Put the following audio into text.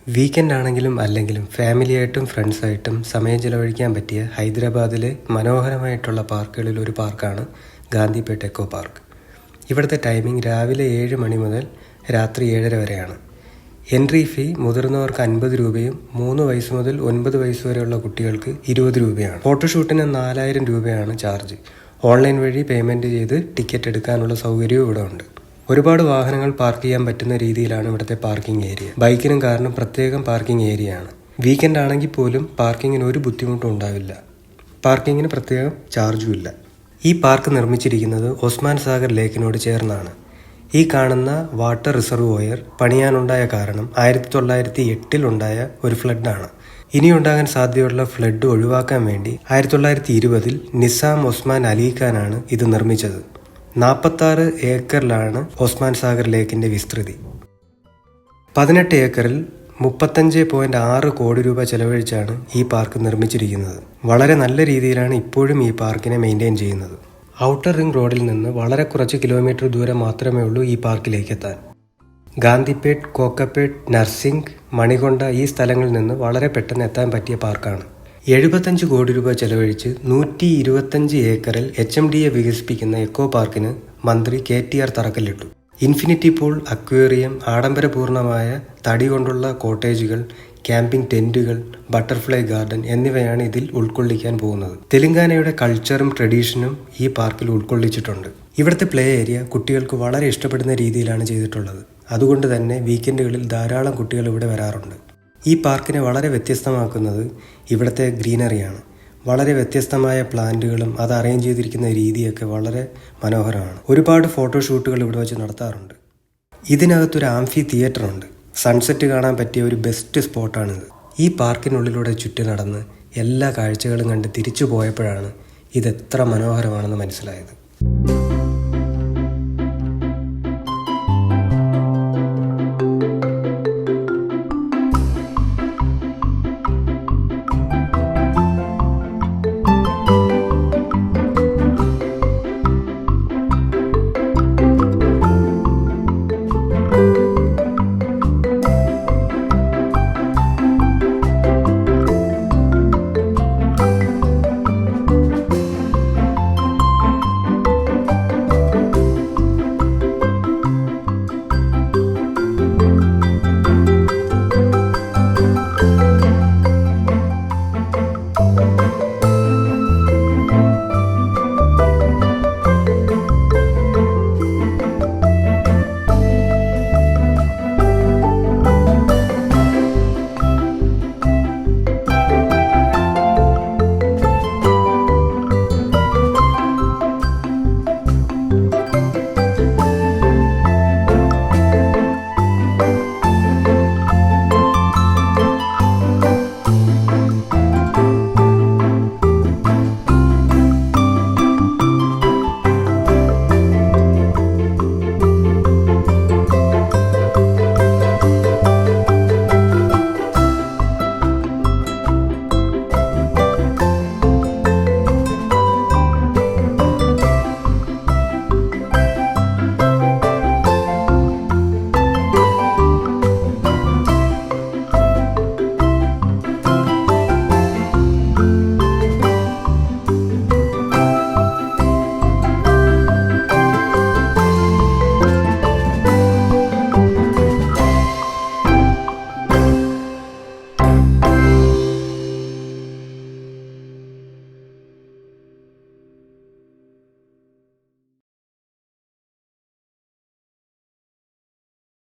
Weekend ആണെങ്കിലും അല്ലെങ്കിലും ഫാമിലിയായിട്ടും ഫ്രണ്ട്സായിട്ടും സമയം ചിലവഴിക്കാൻ പറ്റിയ ഹൈദരാബാദിലെ മനോഹരമായിട്ടുള്ള പാർക്കുകളിൽ ഒരു പാർക്കാണ് ഗാന്ധിപേട്ട് എക്കോ പാർക്ക്. ഇവിടുത്തെ ടൈമിംഗ് രാവിലെ 7 മണി മുതൽ രാത്രി 7:30 വരെയാണ്. എൻട്രി ഫീ മുതിർന്നവർക്ക് 50 രൂപയും 3 വയസ്സ് മുതൽ 9 വയസ്സ് വരെയുള്ള കുട്ടികൾക്ക് 20 രൂപയാണ്. ഫോട്ടോഷൂട്ടിന് 4000 രൂപയാണ് ചാർജ്. ഓൺലൈൻ വഴി പേയ്മെൻറ്റ് ചെയ്ത് ടിക്കറ്റ് എടുക്കാനുള്ള സൗകര്യവും ഇവിടെ ഉണ്ട്. ഒരുപാട് വാഹനങ്ങൾ പാർക്ക് ചെയ്യാൻ പറ്റുന്ന രീതിയിലാണ് ഇവിടുത്തെ പാർക്കിംഗ് ഏരിയ. ബൈക്കിനും കാറിനും പ്രത്യേകം പാർക്കിംഗ് ഏരിയയാണ്. വീക്കെൻഡ് ആണെങ്കിൽ പോലും പാർക്കിങ്ങിന് ഒരു ബുദ്ധിമുട്ടും ഉണ്ടാവില്ല. പാർക്കിങ്ങിന് പ്രത്യേകം ചാർജും ഇല്ല. ഈ പാർക്ക് നിർമ്മിച്ചിരിക്കുന്നത് ഒസ്മാൻ സാഗർ ലേക്കിനോട് ചേർന്നാണ്. ഈ കാണുന്ന വാട്ടർ റിസർവോയർ പണിയാനുണ്ടായ കാരണം 1908 ഉണ്ടായ ഒരു ഫ്ലഡാണ്. ഇനിയുണ്ടാകാൻ സാധ്യതയുള്ള ഫ്ലഡ് ഒഴിവാക്കാൻ വേണ്ടി 1920 നിസാം ഒസ്മാൻ അലി ഖാനാണ് ഇത് നിർമ്മിച്ചത്. 46 ഏക്കറിലാണ് ഒസ്മാൻ സാഗർ ലേക്കിന്റെ വിസ്തൃതി. 18 ഏക്കറിൽ 35.6 കോടി രൂപ ചെലവഴിച്ചാണ് ഈ പാർക്ക് നിർമ്മിച്ചിരിക്കുന്നത്. വളരെ നല്ല രീതിയിലാണ് ഇപ്പോഴും ഈ പാർക്കിനെ മെയിൻറ്റെയിൻ ചെയ്യുന്നത്. ഔട്ടർ റിംഗ് റോഡിൽ നിന്ന് വളരെ കുറച്ച് കിലോമീറ്റർ ദൂരം മാത്രമേ ഉള്ളൂ ഈ പാർക്കിലേക്ക് എത്താൻ. ഗാന്ധിപേട്ട്, കോക്കപേട്ട്, നർസിംഗ്, മണികൊണ്ട ഈ സ്ഥലങ്ങളിൽ നിന്ന് വളരെ പെട്ടെന്ന് എത്താൻ പറ്റിയ പാർക്കാണ്. 75 കോടി രൂപ ചെലവഴിച്ച് 125 ഏക്കറിൽ HMDA വികസിപ്പിക്കുന്ന എക്കോ പാർക്കിന് മന്ത്രി KTR തറക്കല്ലിട്ടു. ഇൻഫിനിറ്റി പൂൾ, അക്വേറിയം, ആഡംബരപൂർണമായ തടി കൊണ്ടുള്ള കോട്ടേജുകൾ, ക്യാമ്പിംഗ് ടെന്റുകൾ, ബട്ടർഫ്ലൈ ഗാർഡൻ എന്നിവയാണ് ഇതിൽ ഉൾക്കൊള്ളിക്കാൻ പോകുന്നത്. തെലങ്കാനയുടെ കൾച്ചറും ട്രഡീഷനും ഈ പാർക്കിൽ ഉൾക്കൊള്ളിച്ചിട്ടുണ്ട്. ഇവിടുത്തെ പ്ലേ ഏരിയ കുട്ടികൾക്ക് വളരെ ഇഷ്ടപ്പെടുന്ന രീതിയിലാണ് ചെയ്തിട്ടുള്ളത്. അതുകൊണ്ട് തന്നെ വീക്കെൻഡുകളിൽ ധാരാളം കുട്ടികൾ ഇവിടെ വരാറുണ്ട്. ഈ പാർക്കിനെ വളരെ വ്യത്യസ്തമാക്കുന്നത് ഇവിടുത്തെ ഗ്രീനറിയാണ്. വളരെ വ്യത്യസ്തമായ പ്ലാന്റുകളും അത് അറേഞ്ച് ചെയ്തിരിക്കുന്ന രീതിയൊക്കെ വളരെ മനോഹരമാണ്. ഒരുപാട് ഫോട്ടോഷൂട്ടുകൾ ഇവിടെ വെച്ച് നടത്താറുണ്ട്. ഇതിനകത്തൊരു ആംഫി തിയേറ്റർ ഉണ്ട്. സൺസെറ്റ് കാണാൻ പറ്റിയ ഒരു ബെസ്റ്റ് സ്പോട്ടാണിത്. ഈ പാർക്കിനുള്ളിലൂടെ ചുറ്റി നടന്ന് എല്ലാ കാഴ്ചകളും കണ്ട് തിരിച്ചു പോയപ്പോഴാണ് ഇതെത്ര മനോഹരമാണെന്ന് മനസ്സിലായത്.